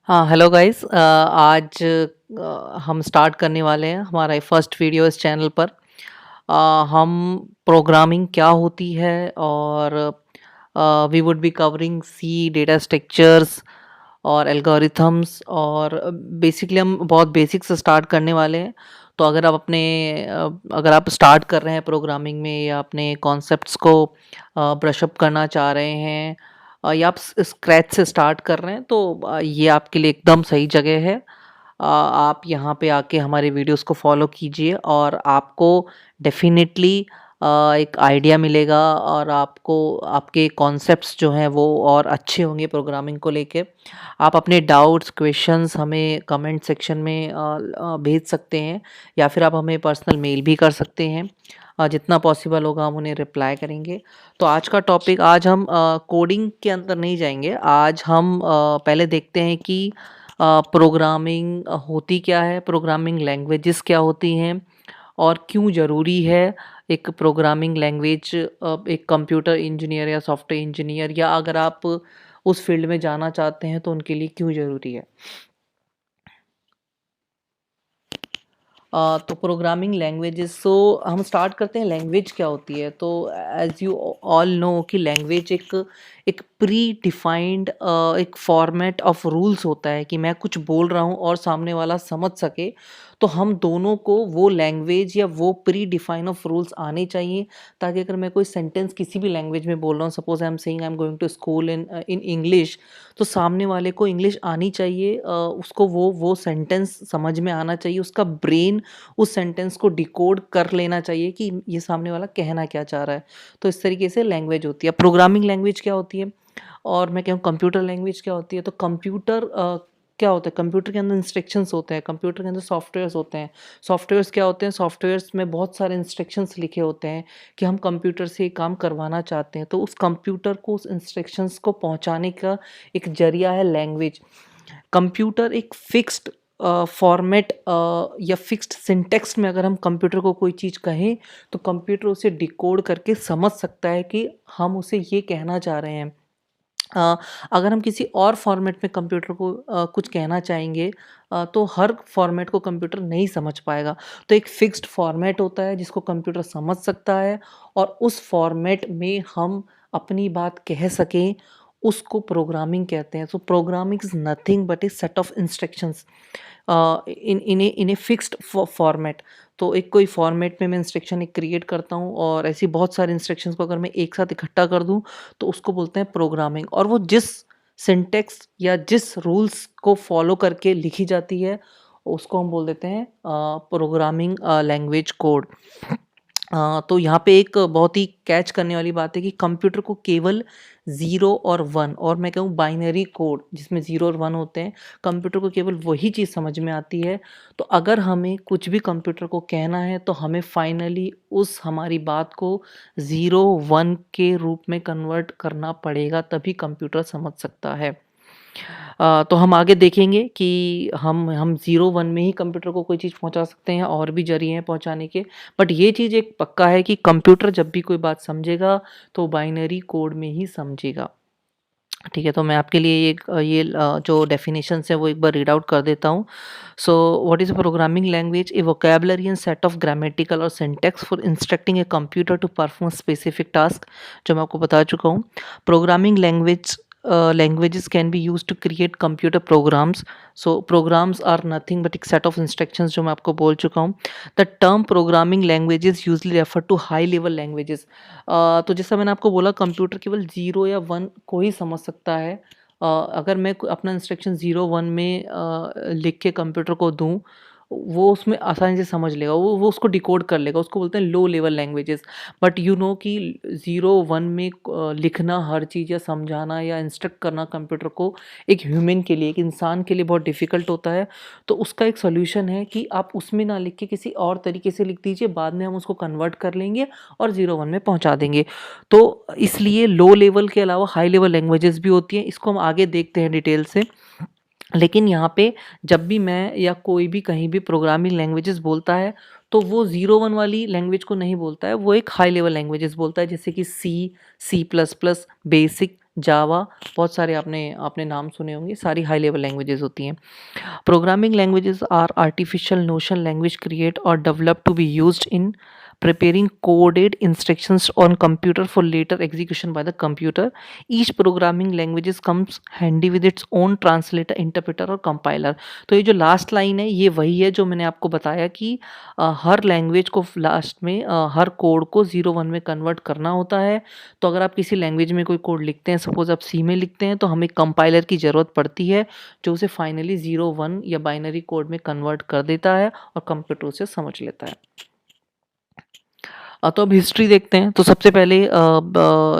हाँ, hello guys. आज हम स्टार्ट करने वाले हैं हमारा फर्स्ट वीडियो इस चैनल पर। हम प्रोग्रामिंग क्या होती है और we would be covering C data structures और एल्गोरिथम्स और बेसिकली हम बहुत बेसिक से स्टार्ट करने वाले हैं। तो अगर आप स्टार्ट कर रहे हैं प्रोग्रामिंग में या अपने कॉन्सेप्ट्स को ब्रश अप करना चाह रहे हैं या आप स्क्रैच से स्टार्ट कर रहे हैं तो ये आपके लिए एकदम सही जगह है। आप यहाँ पे आके हमारे वीडियोस को फॉलो कीजिए और आपको डेफिनेटली एक आइडिया मिलेगा और आपको आपके कॉन्सेप्ट्स जो हैं वो और अच्छे होंगे प्रोग्रामिंग को लेके। आप अपने डाउट्स क्वेश्चंस हमें कमेंट सेक्शन में भेज सकते हैं या फिर आप हमें पर्सनल मेल भी कर सकते हैं। जितना पॉसिबल होगा हम उन्हें रिप्लाई करेंगे। तो आज का टॉपिक, आज हम कोडिंग के अंदर नहीं जाएंगे। आज हम पहले देखते हैं कि प्रोग्रामिंग होती क्या है, प्रोग्रामिंग लैंग्वेजेस क्या होती हैं और क्यों ज़रूरी है एक प्रोग्रामिंग लैंग्वेज एक कंप्यूटर इंजीनियर या सॉफ्टवेयर इंजीनियर या अगर आप उस फील्ड में जाना चाहते हैं तो उनके लिए क्यों ज़रूरी है। तो प्रोग्रामिंग लैंग्वेजेस, सो हम स्टार्ट करते हैं लैंग्वेज क्या होती है। तो एज यू ऑल नो कि लैंग्वेज एक एक प्री डिफाइंड एक फॉर्मेट ऑफ रूल्स होता है कि मैं कुछ बोल रहा हूँ और सामने वाला समझ सके। तो हम दोनों को वो लैंग्वेज या वो प्री डिफाइन ऑफ रूल्स आने चाहिए ताकि अगर मैं कोई सेंटेंस किसी भी लैंग्वेज में बोल रहा हूँ, suppose I am saying I am going to school in English, तो सामने वाले को इंग्लिश आनी चाहिए, उसको वो सेंटेंस समझ में आना चाहिए, उसका ब्रेन उस सेंटेंस को डिकोड कर लेना चाहिए कि ये सामने वाला कहना क्या चाह रहा है। तो इस तरीके से लैंग्वेज होती है। प्रोग्रामिंग लैंग्वेज क्या होती है और मैं कहूँ कंप्यूटर लैंग्वेज क्या होती है। तो कंप्यूटर क्या होता है, कंप्यूटर के अंदर इंस्ट्रक्शंस होते हैं, कंप्यूटर के अंदर सॉफ्टवेयर्स होते हैं। सॉफ्टवेयर्स क्या होते हैं, सॉफ्टवेयर्स में बहुत सारे इंस्ट्रक्शंस लिखे होते हैं कि हम कंप्यूटर से ये काम करवाना चाहते हैं। तो उस कंप्यूटर को उस इंस्ट्रक्शंस को पहुंचाने का एक जरिया है लैंग्वेज। कंप्यूटर एक फिक्स्ड फॉर्मेट या फिक्स्ड सिंटेक्स में अगर हम कंप्यूटर को कोई चीज़ कहें तो कंप्यूटर उसे डिकोड करके समझ सकता है कि हम उसे ये कहना चाह रहे हैं। अ, अगर हम किसी और फॉर्मेट में कंप्यूटर को कुछ कहना चाहेंगे तो हर फॉर्मेट को कंप्यूटर नहीं समझ पाएगा। तो एक फिक्स्ड फॉर्मेट होता है जिसको कंप्यूटर समझ सकता है और उस फॉर्मेट में हम अपनी बात कह सकें, उसको प्रोग्रामिंग कहते हैं। So programming is nothing but a set of instructions in a fixed format. तो एक कोई फॉर्मेट में मैं इंस्ट्रक्शन एक क्रिएट करता हूँ और ऐसी बहुत सारे इंस्ट्रक्शंस को अगर मैं एक साथ इकट्ठा कर दूँ तो उसको बोलते हैं प्रोग्रामिंग। और वो जिस सिंटेक्स या जिस रूल्स को फॉलो करके लिखी जाती है उसको हम बोल देते हैं प्रोग्रामिंग लैंग्वेज कोड। तो यहाँ पे एक बहुत ही कैच करने वाली बात है कि कंप्यूटर को केवल 0 और 1, और मैं कहूँ बाइनरी कोड जिसमें 0 और 1 होते हैं, कंप्यूटर को केवल वही चीज़ समझ में आती है। तो अगर हमें कुछ भी कंप्यूटर को कहना है तो हमें फाइनली उस हमारी बात को 0 1 के रूप में कन्वर्ट करना पड़ेगा, तभी कंप्यूटर समझ सकता है। तो हम आगे देखेंगे कि हम 0 1 में ही कंप्यूटर को कोई चीज़ पहुंचा सकते हैं, और भी ज़रिए हैं पहुंचाने के। बट ये चीज़ एक पक्का है कि कंप्यूटर जब भी कोई बात समझेगा तो बाइनरी कोड में ही समझेगा। ठीक है, तो मैं आपके लिए जो डेफिनेशंस है वो एक बार रीड आउट कर देता हूँ। So what is a programming language? A vocabulary and set of grammatical और syntax for instructing a computer to perform specific task, जो मैं आपको बता चुका हूँ। Programming languages can be used to create computer programs. So programs are nothing but एक set of instructions, जो मैं आपको बोल चुका हूँ। The term programming languages usually refer to high level languages. तो जैसा मैंने आपको बोला कंप्यूटर केवल 0 या 1 को ही समझ सकता है। अगर मैं अपना इंस्ट्रक्शन 0 1 में लिख के कंप्यूटर को दूँ, वो उसमें आसानी से समझ लेगा, वो उसको डिकोड कर लेगा, उसको बोलते हैं low level languages. But you know कि 0 1 में लिखना हर चीज़ या समझाना या इंस्ट्रक्ट करना कंप्यूटर को एक ह्यूमन के लिए, एक इंसान के लिए बहुत डिफ़िकल्ट होता है। तो उसका एक सॉल्यूशन है कि आप उसमें ना लिख के किसी और तरीके से लिख दीजिए, बाद में हम उसको कन्वर्ट कर लेंगे और 0 1 में पहुंचा देंगे। तो इसलिए लो लेवल के अलावा हाई लेवल लैंग्वेजेस भी होती हैं, इसको हम आगे देखते हैं डिटेल से। लेकिन यहाँ पे जब भी मैं या कोई भी कहीं भी प्रोग्रामिंग लैंग्वेजेस बोलता है तो वो 0 1 वाली लैंग्वेज को नहीं बोलता है, वो एक हाई लेवल लैंग्वेजेस बोलता है, जैसे कि सी, सी प्लस प्लस, बेसिक, जावा, बहुत सारे आपने आपने नाम सुने होंगे, सारी हाई लेवल लैंग्वेजेस होती हैं। Programming languages are artificial notion language create or developed to be used in preparing coded instructions on computer for later execution by the computer. Each programming languages comes handy with its own translator, interpreter और compiler. तो ये जो last line है ये वही है जो मैंने आपको बताया कि हर लैंग्वेज को लास्ट में हर कोड को 0 1 में कन्वर्ट करना होता है। तो अगर आप किसी लैंग्वेज में कोई कोड लिखते हैं, सपोज आप सी में लिखते हैं, तो हमें कंपाइलर की ज़रूरत पड़ती है जो उसे फाइनली 0 1 या बाइनरी कोड में कन्वर्ट कर देता है और कंप्यूटर उसे समझ लेता है। तो अब हिस्ट्री देखते हैं। तो सबसे पहले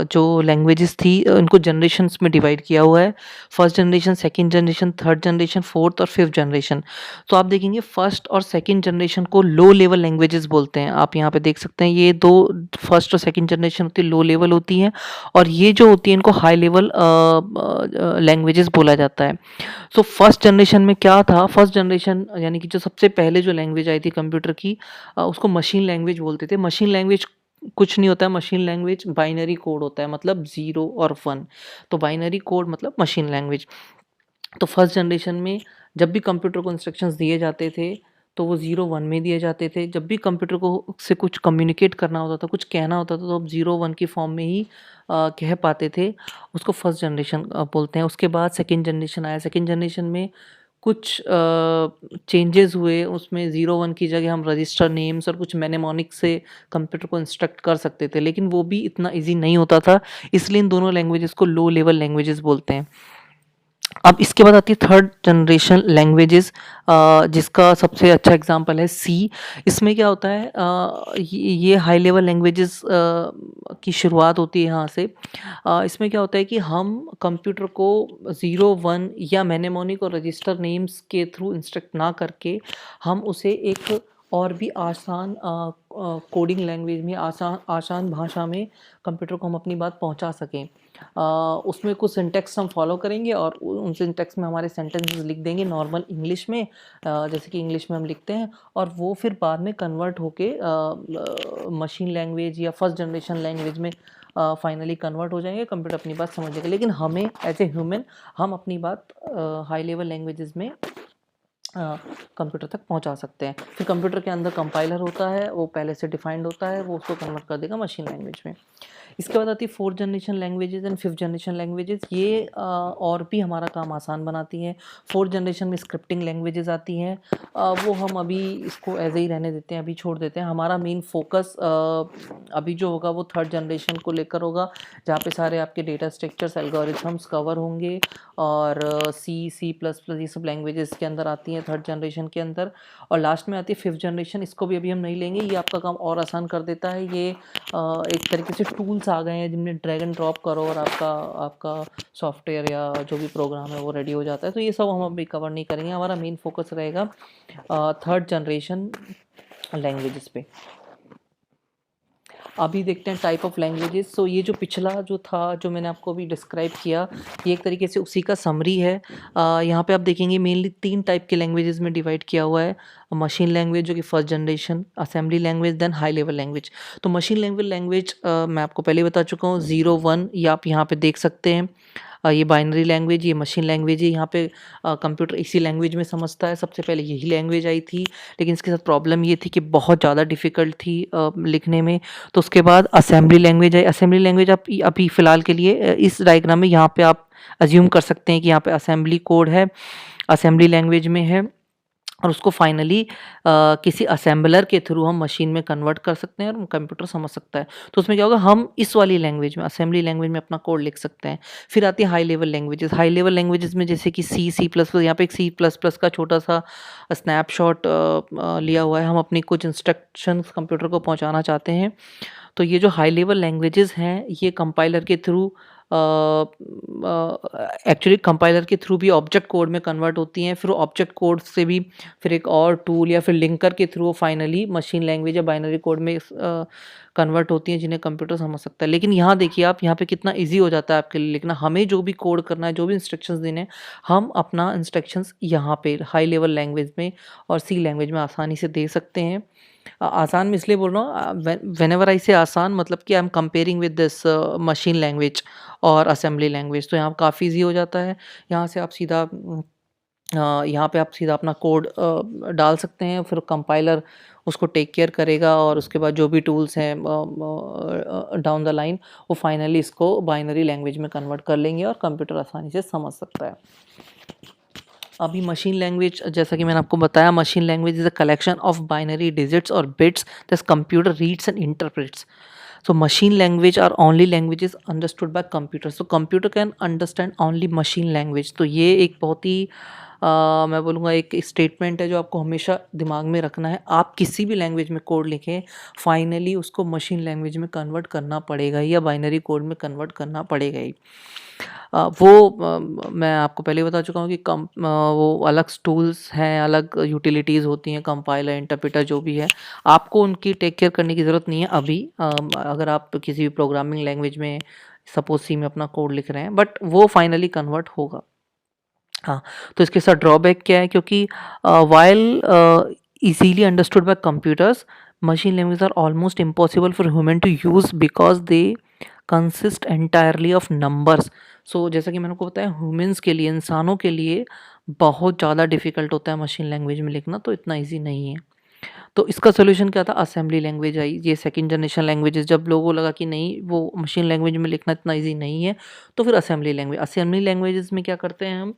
जो लैंग्वेजेस थी इनको जनरेशन्स में डिवाइड किया हुआ है। First generation, second generation, third generation, fourth और फिफ्थ जनरेशन। तो आप देखेंगे फर्स्ट और सेकंड जनरेशन को लो लेवल लैंग्वेजेस बोलते हैं। आप यहाँ पे देख सकते हैं ये दो फर्स्ट और सेकंड जनरेशन होती है, लो लेवल होती हैं, और ये जो होती है इनको हाई लेवल लैंग्वेजेस बोला जाता है। सो फर्स्ट जनरेशन में क्या था, फर्स्ट जनरेशन यानी कि जो सबसे पहले जो लैंग्वेज आई थी कंप्यूटर की, उसको मशीन लैंग्वेज बोलते थे। मशीन लैंग्वेज कुछ नहीं होता है, मशीन लैंग्वेज बाइनरी कोड होता है, मतलब 0 और 1। तो बाइनरी कोड मतलब मशीन लैंग्वेज। तो फर्स्ट जनरेशन में जब भी कंप्यूटर को इंस्ट्रक्शंस दिए जाते थे तो वो 0 1 में दिए जाते थे। जब भी कंप्यूटर को से कुछ कम्युनिकेट करना होता था, कुछ कहना होता था, तो अब 0 1 की फॉर्म में ही कह पाते थे। उसको फर्स्ट जनरेशन बोलते हैं। उसके बाद सेकंड जनरेशन आया। सेकंड जनरेशन में कुछ चेंजेस हुए, उसमें 0 1 की जगह हम रजिस्टर नेम्स और कुछ मैनेमोनिक से कंप्यूटर को इंस्ट्रक्ट कर सकते थे, लेकिन वो भी इतना ईजी नहीं होता था, इसलिए इन दोनों लैंग्वेजेस को लो लेवल लैंग्वेजेस बोलते हैं। अब इसके बाद आती है थर्ड जनरेशन लैंग्वेजेस, जिसका सबसे अच्छा एग्जांपल है सी। इसमें क्या होता है, ये हाई लेवल लैंग्वेजेस की शुरुआत होती है यहाँ से। इसमें क्या होता है कि हम कंप्यूटर को 0 1 या मैनेमोनिक और रजिस्टर नेम्स के थ्रू इंस्ट्रक्ट ना करके हम उसे एक और भी आसान कोडिंग लैंग्वेज में, आसान भाषा में कंप्यूटर को हम अपनी बात पहुंचा सकें। उसमें कुछ सिंटेक्स हम फॉलो करेंगे और उन सिंटेक्स में हमारे सेंटेंसेस लिख देंगे नॉर्मल इंग्लिश में, जैसे कि इंग्लिश में हम लिखते हैं, और वो फिर बाद में कन्वर्ट होके मशीन लैंग्वेज या फर्स्ट जनरेशन लैंग्वेज में फाइनली कन्वर्ट हो जाएंगे। कंप्यूटर अपनी बात समझ लेगा, लेकिन हमें एज ए ह्यूमन हम अपनी बात हाई लेवल लैंग्वेजेस में कंप्यूटर तक पहुंचा सकते हैं। फिर कंप्यूटर के अंदर कंपाइलर होता है, वो पहले से डिफाइंड होता है, वो उसको कन्वर्ट कर देगा मशीन लैंग्वेज में। इसके बाद आती है fourth generation languages and fifth generation languages. ये और भी हमारा काम आसान बनाती हैं। फोर्थ जनरेशन में स्क्रिप्टिंग लैंग्वेजेस आती हैं, वो हम अभी इसको एज ही रहने देते हैं, अभी छोड़ देते हैं। हमारा मेन फोकस अभी जो होगा वो थर्ड जनरेशन को लेकर होगा, जहाँ पे सारे आपके डेटा स्ट्रक्चर्स, एल्गोरिथम्स कवर होंगे, और सी प्लस प्लस ये सब लैंग्वेजेस के अंदर आती हैं थर्ड जनरेशन के अंदर। और लास्ट में आती है फिफ्थ जनरेशन। इसको भी अभी हम नहीं लेंगे, ये आपका काम और आसान कर देता है। ये एक तरीके से टूल्स आ गए हैं जिनमें ड्रैग एंड ड्रॉप करो और आपका सॉफ्टवेयर या जो भी प्रोग्राम है वो रेडी हो जाता है। तो ये सब हम अभी कवर नहीं करेंगे, हमारा मेन फोकस रहेगा थर्ड जनरेशन लैंग्वेजेस पे। अभी देखते हैं टाइप ऑफ लैंग्वेजेस। सो ये जो पिछला जो था, जो मैंने आपको अभी डिस्क्राइब किया, ये एक तरीके से उसी का समरी है। यहाँ पे आप देखेंगे मेनली 3 टाइप के लैंग्वेजेस में डिवाइड किया हुआ है। मशीन लैंग्वेज जो कि first generation, assembly language, then high level language. तो मशीन लैंग्वेज मैं आपको पहले बता चुका हूँ, 0 1 ये आप यहाँ पे देख सकते हैं। ये बाइनरी लैंग्वेज, ये मशीन लैंग्वेज है। यहाँ पे कंप्यूटर इसी लैंग्वेज में समझता है। सबसे पहले यही लैंग्वेज आई थी, लेकिन इसके साथ प्रॉब्लम ये थी कि बहुत ज़्यादा डिफ़िकल्ट थी लिखने में। तो उसके बाद असेंबली लैंग्वेज है। असेंबली लैंग्वेज आप अभी फ़िलहाल के लिए इस डायग्राम में यहाँ पे आप अज्यूम कर सकते हैं कि यहाँ पे असेंबली कोड है, असेंबली लैंग्वेज में है, और उसको फाइनली किसी असेंबलर के थ्रू हम मशीन में कन्वर्ट कर सकते हैं और कंप्यूटर समझ सकता है। तो उसमें क्या होगा, हम इस वाली लैंग्वेज में, असेंबली लैंग्वेज में अपना कोड लिख सकते हैं। फिर आती है high level languages. High level languages में जैसे कि सी प्लस प्लस, यहाँ पे एक C++ का छोटा सा स्नैपशॉट लिया हुआ है। हम अपनी कुछ इंस्ट्रक्शंस कंप्यूटर को पहुँचाना चाहते हैं। तो ये जो हाई लेवल लैंग्वेजेस हैं, ये कंपाइलर के थ्रू एक्चुअली कंपाइलर के थ्रू भी ऑब्जेक्ट कोड में कन्वर्ट होती हैं। फिर ऑब्जेक्ट कोड से भी फिर एक और टूल या फिर लिंकर के थ्रू फाइनली मशीन लैंग्वेज या बाइनरी कोड में कन्वर्ट होती हैं, जिन्हें कंप्यूटर समझ सकता है। लेकिन यहाँ देखिए आप, यहाँ पे कितना इजी हो जाता है आपके लिए लिखना। हमें जो भी कोड करना है, जो भी इंस्ट्रक्शंस देने हैं, हम अपना इंस्ट्रक्शंस यहाँ पे हाई लेवल लैंग्वेज में और सी लैंग्वेज में आसानी से दे सकते हैं। आसान मैं इसलिए बोल रहा हूँ, व्हेनेवर आई से आसान मतलब कि I am comparing with this machine language और असेंबली लैंग्वेज, तो यहाँ काफ़ी ईज़ी हो जाता है। यहाँ से आप सीधा यहाँ पे आप सीधा अपना कोड डाल सकते हैं, फिर कंपाइलर उसको टेक केयर करेगा और उसके बाद जो भी टूल्स हैं डाउन द लाइन वो फाइनली इसको बाइनरी लैंग्वेज में कन्वर्ट कर लेंगे और कंप्यूटर आसानी से समझ सकता है। अभी मशीन लैंग्वेज, जैसा कि मैंने आपको बताया, machine language is a collection of binary digits और bits that computer reads and interprets. So machine language are only languages understood by computer. So computer can understand only machine language. तो ये एक बहुत ही मैं बोलूँगा एक स्टेटमेंट है जो आपको हमेशा दिमाग में रखना है। आप किसी भी लैंग्वेज में कोड लिखें, फाइनली उसको मशीन लैंग्वेज में कन्वर्ट करना पड़ेगा ही या बाइनरी कोड में कन्वर्ट करना पड़ेगा ही। मैं आपको पहले बता चुका हूँ कि वो अलग टूल्स हैं, अलग यूटिलिटीज़ होती हैं, कंपाइलर, इंटरप्रेटर जो भी है, आपको उनकी टेक केयर करने की ज़रूरत नहीं है अभी। अगर आप किसी भी प्रोग्रामिंग लैंग्वेज में सपोज़ सी में अपना कोड लिख रहे हैं, बट वो फाइनली कन्वर्ट होगा। हाँ, तो इसके साथ ड्रॉबैक क्या है, क्योंकि while easily understood by computers, machine languages are almost impossible for human to use because they consist entirely of numbers. So जैसा कि मैंने आपको बताया, ह्यूमंस के लिए, इंसानों के लिए बहुत ज़्यादा डिफ़िकल्ट होता है मशीन लैंग्वेज में लिखना, तो इतना ईजी नहीं है। तो इसका सॉल्यूशन क्या था, असेंबली लैंग्वेज आई। ये सेकंड जनरेशन लैंग्वेजेस, जब लोगों को लगा कि नहीं वो मशीन लैंग्वेज में लिखना इतना ईजी नहीं है, तो फिर असेंबली लैंग्वेजेस में क्या करते हैं हम,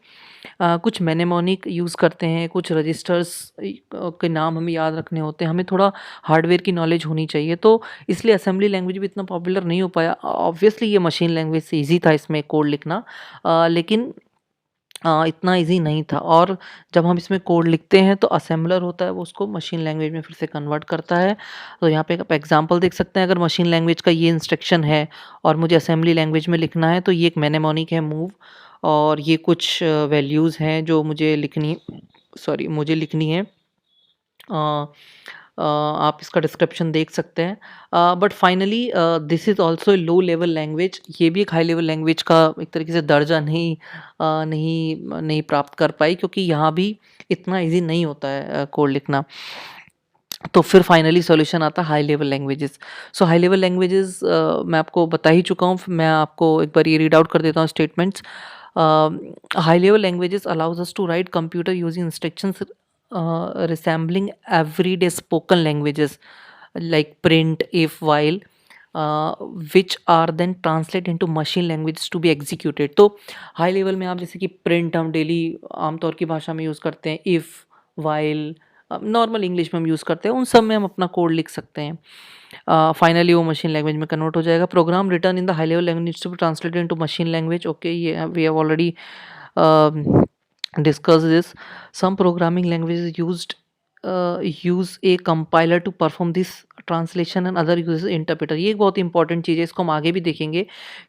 कुछ मेनेमोनिक यूज़ करते हैं, कुछ रजिस्टर्स के नाम हमें याद रखने होते हैं, हमें थोड़ा हार्डवेयर की नॉलेज होनी चाहिए, तो इसलिए असेंबली लैंग्वेज भी इतना पॉपुलर नहीं हो पाया। ऑब्वियसली ये मशीन लैंग्वेज से ईजी था इसमें कोड लिखना, लेकिन इतना ईज़ी नहीं था। और जब हम इसमें कोड लिखते हैं तो असेंबलर होता है, वो उसको मशीन लैंग्वेज में फिर से कन्वर्ट करता है। तो यहाँ पे आप एग्जांपल देख सकते हैं, अगर मशीन लैंग्वेज का ये इंस्ट्रक्शन है और मुझे असेंबली लैंग्वेज में लिखना है, तो ये एक मेनेमोनिक है मूव, और ये कुछ वैल्यूज़ हैं जो मुझे लिखनी है। अ आप इसका डिस्क्रिप्शन देख सकते हैं। But finally this is also a low level language. ये भी एक हाई लेवल लैंग्वेज का एक तरीके से दर्जा नहीं प्राप्त कर पाई, क्योंकि यहाँ भी इतना ईज़ी नहीं होता है कोड लिखना। तो फिर फाइनली सॉल्यूशन आता है हाई लेवल लैंग्वेजेस। सो हाई लेवल लैंग्वेजेस मैं आपको बता ही चुका हूँ, मैं आपको एक बार ये रीड आउट कर देता हूँ statements. High level languages allows us to write computer using instructions resembling everyday spoken languages like print, if, while, which are then translated into machine languages to be executed। तो high level में आप जैसे कि print हम daily आमतौर की भाषा में यूज़ करते हैं, इफ़, वाइल नॉर्मल इंग्लिश में हम यूज़ करते हैं, उन सब में हम अपना कोड लिख सकते हैं। फाइनली वो मशीन लैंग्वेज में कन्वर्ट हो जाएगा। Program written in the high level language to be translated into machine language. Okay, ये we have already discuss this। Some programming languages use a compiler to perform this translation and other uses interpreter। ये एक बहुत important चीज़ है, इसको हम आगे भी देखेंगे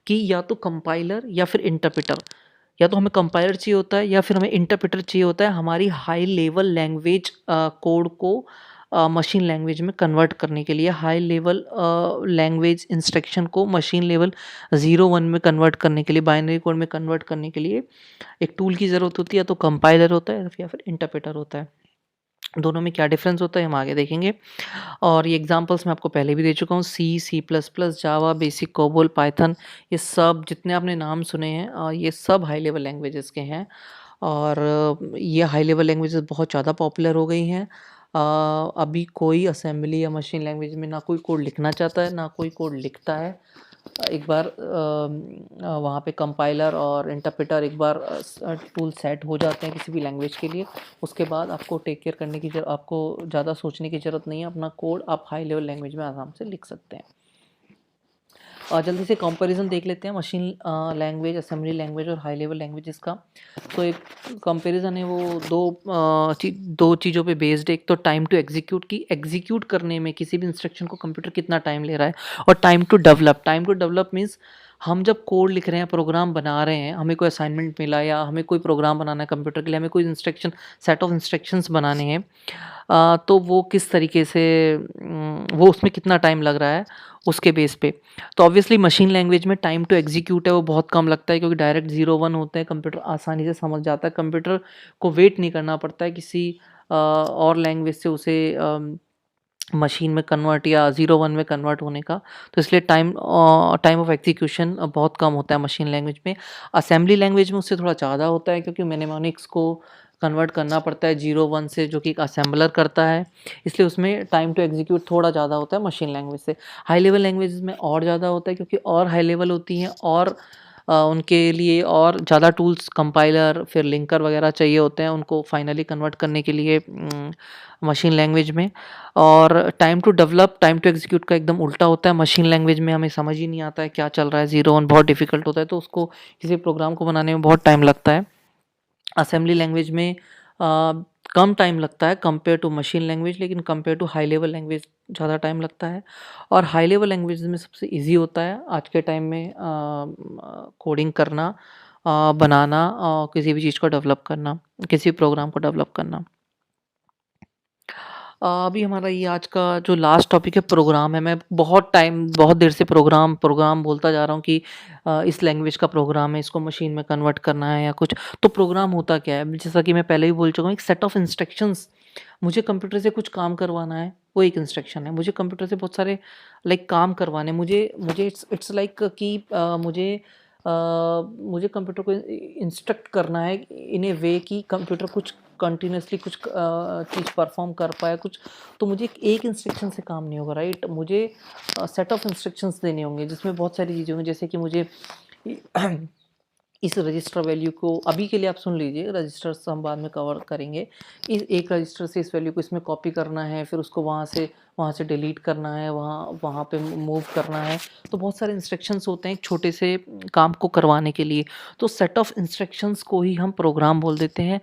कि या तो कंपाइलर या फिर इंटरप्रेटर, या तो हमें कंपाइलर चाहिए होता है या फिर हमें इंटरप्रेटर चाहिए होता है हमारी हाई लेवल लैंग्वेज कोड को मशीन लैंग्वेज में कन्वर्ट करने के लिए। हाई लेवल लैंग्वेज इंस्ट्रक्शन को मशीन लेवल 0-1 में कन्वर्ट करने के लिए, बाइनरी कोड में कन्वर्ट करने के लिए एक टूल की ज़रूरत होती है, या तो कंपाइलर होता है या फिर इंटरप्रेटर होता है। दोनों में क्या डिफरेंस होता है हम आगे देखेंगे। और ये एग्जांपल्स मैं आपको पहले भी दे चुका हूँ, सी, सी प्लस प्लस, जावा, बेसिक, कोबोल, पाइथन, ये सब जितने आपने नाम सुने हैं ये सब हाई लेवल लैंग्वेजेस के हैं। और ये हाई लेवल लैंग्वेजेस बहुत ज़्यादा पॉपुलर हो गई हैं। अभी कोई असेंबली या मशीन लैंग्वेज में ना कोई कोड लिखना चाहता है, ना कोई कोड लिखता है। एक बार वहाँ पे कंपाइलर और इंटरप्रेटर एक बार टूल सेट हो जाते हैं किसी भी लैंग्वेज के लिए, उसके बाद आपको टेक केयर करने की आपको ज़्यादा सोचने की ज़रूरत नहीं है। अपना कोड आप हाई लेवल लैंग्वेज में आराम से लिख सकते हैं। जल्दी से कंपैरिजन देख लेते हैं मशीन लैंग्वेज, असेंबली लैंग्वेज और हाई लेवल लैंग्वेजेस का। तो एक कंपैरिजन है वो दो चीज़ों पे बेस्ड है। एक तो टाइम टू एग्जीक्यूट, की एग्जीक्यूट करने में किसी भी इंस्ट्रक्शन को कंप्यूटर कितना टाइम ले रहा है, और टाइम टू डेवलप मीन्स हम जब कोड लिख रहे हैं, प्रोग्राम बना रहे हैं, हमें कोई असाइनमेंट मिला या हमें कोई प्रोग्राम बनाना है कंप्यूटर के लिए, हमें कोई सेट ऑफ इंस्ट्रक्शंस बनाने हैं, तो वो किस तरीके से वो उसमें कितना टाइम लग रहा है उसके बेस पे। तो ऑब्वियसली मशीन लैंग्वेज में टाइम टू एग्जीक्यूट है वो बहुत कम लगता है, क्योंकि डायरेक्ट 0-1 होते हैं, कंप्यूटर आसानी से समझ जाता है, कंप्यूटर को वेट नहीं करना पड़ता है किसी और लैंग्वेज से उसे मशीन में कन्वर्ट या 0-1 में कन्वर्ट होने का, तो इसलिए टाइम ऑफ एग्जीक्यूशन बहुत कम होता है मशीन लैंग्वेज में। असेंबली लैंग्वेज में उससे थोड़ा ज़्यादा होता है क्योंकि मैनेमोनिक्स को कन्वर्ट करना पड़ता है 0-1 से, जो कि एक असेंबलर करता है, इसलिए उसमें टाइम टू एग्जीक्यूट थोड़ा ज़्यादा होता है मशीन लैंग्वेज से। हाई लेवल लैंग्वेजेस में और ज़्यादा होता है क्योंकि और हाई लेवल होती हैं और उनके लिए और ज़्यादा टूल्स, कंपाइलर, फिर लिंकर वगैरह चाहिए होते हैं उनको फाइनली कन्वर्ट करने के लिए मशीन लैंग्वेज में। और time to develop, time to execute का एकदम उल्टा होता है। मशीन लैंग्वेज में हमें समझ ही नहीं आता है क्या चल रहा है, 0-1 बहुत डिफिकल्ट होता है, तो उसको किसी प्रोग्राम को बनाने में बहुत टाइम लगता है। असेंबली लैंग्वेज में कम टाइम लगता है कंपेयर टू मशीन लैंग्वेज, लेकिन compare to high level language ज़्यादा टाइम लगता है। और हाई लेवल लैंग्वेज में सबसे इजी होता है आज के टाइम में कोडिंग करना, बनाना, किसी भी चीज़ को डेवलप करना, किसी भी प्रोग्राम को डेवलप करना। अभी हमारा ये आज का जो लास्ट टॉपिक है प्रोग्राम है। मैं बहुत देर से प्रोग्राम प्रोग्राम बोलता जा रहा हूँ कि इस लैंग्वेज का प्रोग्राम है, इसको मशीन में कन्वर्ट करना है या कुछ। तो प्रोग्राम होता क्या है? जैसा कि मैं पहले भी बोल चुका हूँ, एक सेट ऑफ इंस्ट्रक्शंस। मुझे कंप्यूटर से कुछ काम करवाना है, वो एक इंस्ट्रक्शन है। मुझे कंप्यूटर से बहुत सारे काम करवाने हैं। मुझे मुझे इट्स लाइक कि मुझे कंप्यूटर को इंस्ट्रक्ट करना है इन ए वे कि कंप्यूटर कुछ कंटिन्यूअसली कुछ चीज़ परफॉर्म कर पाए कुछ। तो मुझे एक इंस्ट्रक्शन से काम नहीं होगा, राइट? मुझे सेट ऑफ इंस्ट्रक्शंस देने होंगे जिसमें बहुत सारी चीज़ें होंगी, जैसे कि मुझे इस रजिस्टर वैल्यू को, अभी के लिए आप सुन लीजिए, रजिस्टर्स हम बाद में कवर करेंगे। इस एक रजिस्टर से इस वैल्यू को इसमें कॉपी करना है, फिर उसको वहाँ से डिलीट करना है, वहाँ वहाँ पे मूव करना है। तो बहुत सारे इंस्ट्रक्शंस होते हैं एक छोटे से काम को करवाने के लिए। तो सेट ऑफ इंस्ट्रक्शंस को ही हम प्रोग्राम बोल देते हैं।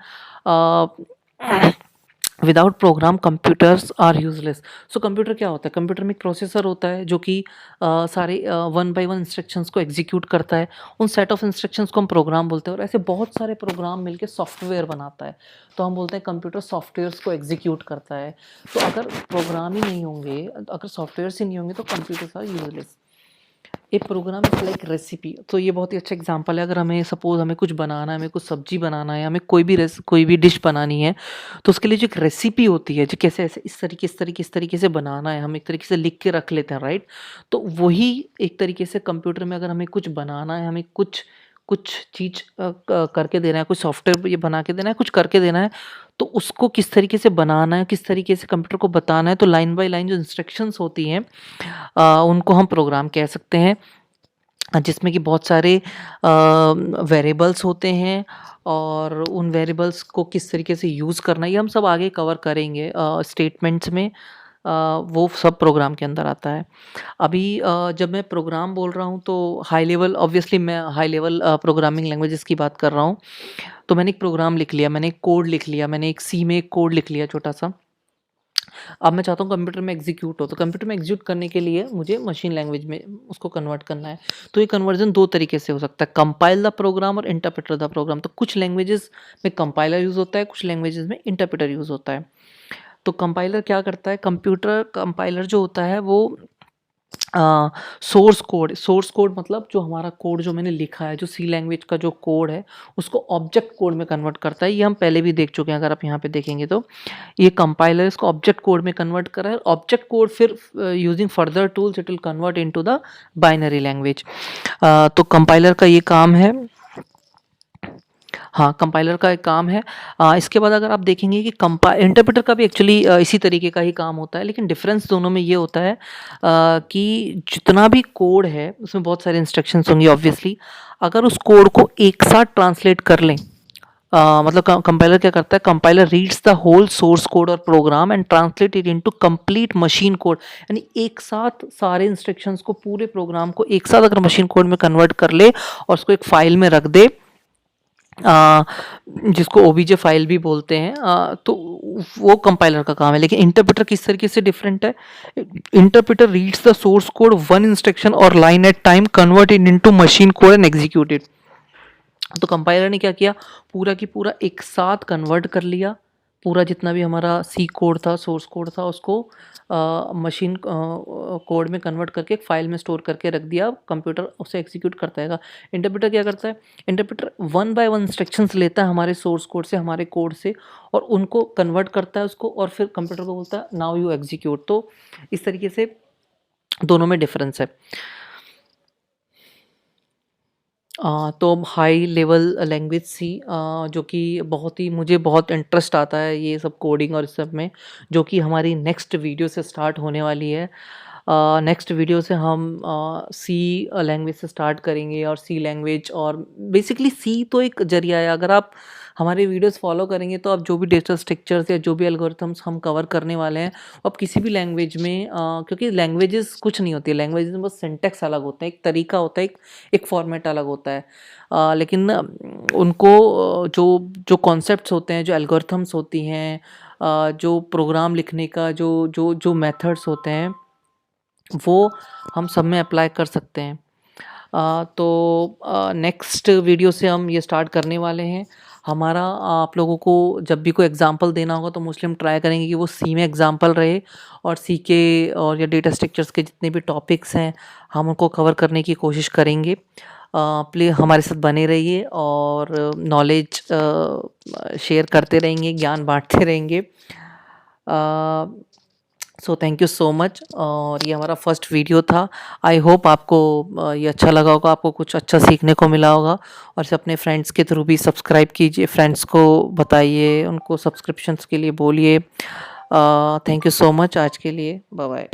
Without program computers are useless. So computer क्या होता है? कंप्यूटर में एक प्रोसेसर होता है जो कि सारे 1 बाय 1 इंस्ट्रक्शंस को एग्जीक्यूट करता है। उन सेट ऑफ इंस्ट्रक्शंस को हम प्रोग्राम बोलते हैं, और ऐसे बहुत सारे प्रोग्राम मिलके सॉफ्टवेयर बनाता है। तो हम बोलते हैं कंप्यूटर सॉफ्टवेयर्स को एग्जीक्यूट करता है। तो अगर प्रोग्राम ही नहीं होंगे, अगर सॉफ्टवेयर्स ही नहीं होंगे, तो computers are useless. A program is like recipe. तो ये बहुत ही अच्छा एग्जांपल है। अगर हमें सपोज़ हमें कुछ बनाना है, हमें कुछ सब्जी बनाना है, हमें कोई भी डिश बनानी है, तो उसके लिए जो एक रेसिपी होती है, जो कैसे ऐसे इस तरीके से बनाना है, हम एक तरीके से लिख के रख लेते हैं, राइट? तो वही एक तरीके से कंप्यूटर में अगर हमें कुछ बनाना है, हमें कुछ कुछ चीज़ करके देना है, कुछ सॉफ्टवेयर ये बना के देना है, कुछ करके देना है, तो उसको किस तरीके से बनाना है, किस तरीके से कंप्यूटर को बताना है, तो लाइन बाय लाइन जो इंस्ट्रक्शंस होती हैं, उनको हम प्रोग्राम कह सकते हैं। जिसमें कि बहुत सारे वेरिएबल्स होते हैं, और उन वेरिएबल्स को किस तरीके से यूज़ करना है, ये हम सब आगे कवर करेंगे स्टेटमेंट्स में। वो सब प्रोग्राम के अंदर आता है। अभी जब मैं प्रोग्राम बोल रहा हूँ तो हाई लेवल, ऑब्वियसली मैं हाई लेवल प्रोग्रामिंग लैंग्वेजेस की बात कर रहा हूँ। तो मैंने एक प्रोग्राम लिख लिया, मैंने एक कोड लिख लिया, मैंने एक सी में एक कोड लिख लिया छोटा-सा। अब मैं चाहता हूँ कंप्यूटर में एग्जीक्यूट हो, तो कंप्यूटर में एग्जीक्यूट करने के लिए मुझे मशीन लैंग्वेज में उसको कन्वर्ट करना है। तो ये कन्वर्जन 2 तरीके से हो सकता है, कंपाइल द प्रोग्राम और इंटरप्रेटर द प्रोग्राम। तो कुछ लैंग्वेजेस में कंपाइलर यूज़ होता है, कुछ लैंग्वेजेस में इंटरप्रेटर यूज़ होता है। तो कंपाइलर क्या करता है? कंप्यूटर कंपाइलर जो होता है वो सोर्स कोड मतलब जो हमारा कोड जो मैंने लिखा है, जो सी लैंग्वेज का जो कोड है, उसको ऑब्जेक्ट कोड में कन्वर्ट करता है। ये हम पहले भी देख चुके हैं, अगर आप यहाँ पे देखेंगे तो। ये कंपाइलर इसको ऑब्जेक्ट कोड में कन्वर्ट कर रहा है। ऑब्जेक्ट कोड फिर using further tools it will convert into the binary language. तो कंपाइलर का ये काम है। हाँ, कंपाइलर का एक काम है। इसके बाद अगर आप देखेंगे कि इंटरप्रेटर का भी एक्चुअली इसी तरीके का ही काम होता है, लेकिन डिफरेंस दोनों में ये होता है कि जितना भी कोड है उसमें बहुत सारे इंस्ट्रक्शंस होंगे ऑब्वियसली। अगर उस कोड को एक साथ ट्रांसलेट कर लें, मतलब कंपाइलर क्या करता है? Compiler reads the whole source code और program and translate it into complete machine code. यानी एक साथ सारे इंस्ट्रक्शंस को, पूरे प्रोग्राम को एक साथ अगर मशीन कोड में कन्वर्ट कर ले और उसको एक फाइल में रख दे, जिसको ओबीजे फाइल भी बोलते हैं, तो वो कंपाइलर का काम है। लेकिन इंटरप्रेटर किस तरीके से डिफरेंट है? Interpreter reads the source code one instruction और line at time, convert it into machine code and execute it. तो कंपाइलर ने क्या किया? पूरा की पूरा एक साथ कन्वर्ट कर लिया पूरा जितना भी हमारा सी कोड था, सोर्स कोड था, उसको मशीन कोड में कन्वर्ट करके एक फ़ाइल में स्टोर करके रख दिया, कंप्यूटर उसे एग्जीक्यूट करता रहेगा। इंटरप्रेटर क्या करता है? Interpreter one by one instructions लेता है हमारे सोर्स कोड से, हमारे कोड से, और उनको कन्वर्ट करता है उसको, और फिर कंप्यूटर को बोलता है नाउ यू एग्जीक्यूट। तो इस तरीके से दोनों में डिफरेंस है। तो हाई लेवल लैंग्वेज सी, जो कि बहुत ही मुझे बहुत इंटरेस्ट आता है ये सब कोडिंग और इस सब में, जो कि हमारी नेक्स्ट वीडियो से स्टार्ट होने वाली है। नेक्स्ट वीडियो से हम सी लैंग्वेज से स्टार्ट करेंगे, और सी लैंग्वेज, और बेसिकली सी तो एक जरिया है। अगर आप हमारे वीडियोस फॉलो करेंगे तो आप जो भी डेटा स्ट्रक्चर्स या जो भी एल्गोरिथम्स हम कवर करने वाले हैं, आप किसी भी लैंग्वेज में, क्योंकि लैंग्वेजेस कुछ नहीं होती है, लैंग्वेजेस में बस सिंटैक्स अलग होता है, एक तरीका होता है, एक फॉर्मेट अलग होता है। लेकिन उनको जो जो कॉन्सेप्ट्स होते हैं, जो एल्गोरिथम्स होती हैं, जो प्रोग्राम लिखने का जो जो जो मेथड्स होते हैं, वो हम सब में अप्लाई कर सकते हैं। तो नेक्स्ट वीडियो से हम ये स्टार्ट करने वाले हैं। हमारा आप लोगों को जब भी कोई एग्जांपल देना होगा तो मोस्टली हम ट्राई करेंगे कि वो सी में एग्जांपल रहे, और सी के और या डेटा स्ट्रक्चर्स के जितने भी टॉपिक्स हैं हम उनको कवर करने की कोशिश करेंगे। प्लीज़ हमारे साथ बने रहिए, और नॉलेज शेयर करते रहेंगे, ज्ञान बांटते रहेंगे। So thank you so much. और ये हमारा फर्स्ट वीडियो था। आई होप आपको ये अच्छा लगा होगा, आपको कुछ अच्छा सीखने को मिला होगा, और इसे अपने फ्रेंड्स के थ्रू भी सब्सक्राइब कीजिए, फ्रेंड्स को बताइए, उनको सब्सक्रिप्शंस के लिए बोलिए। Thank you so much. आज के लिए बाय बाय।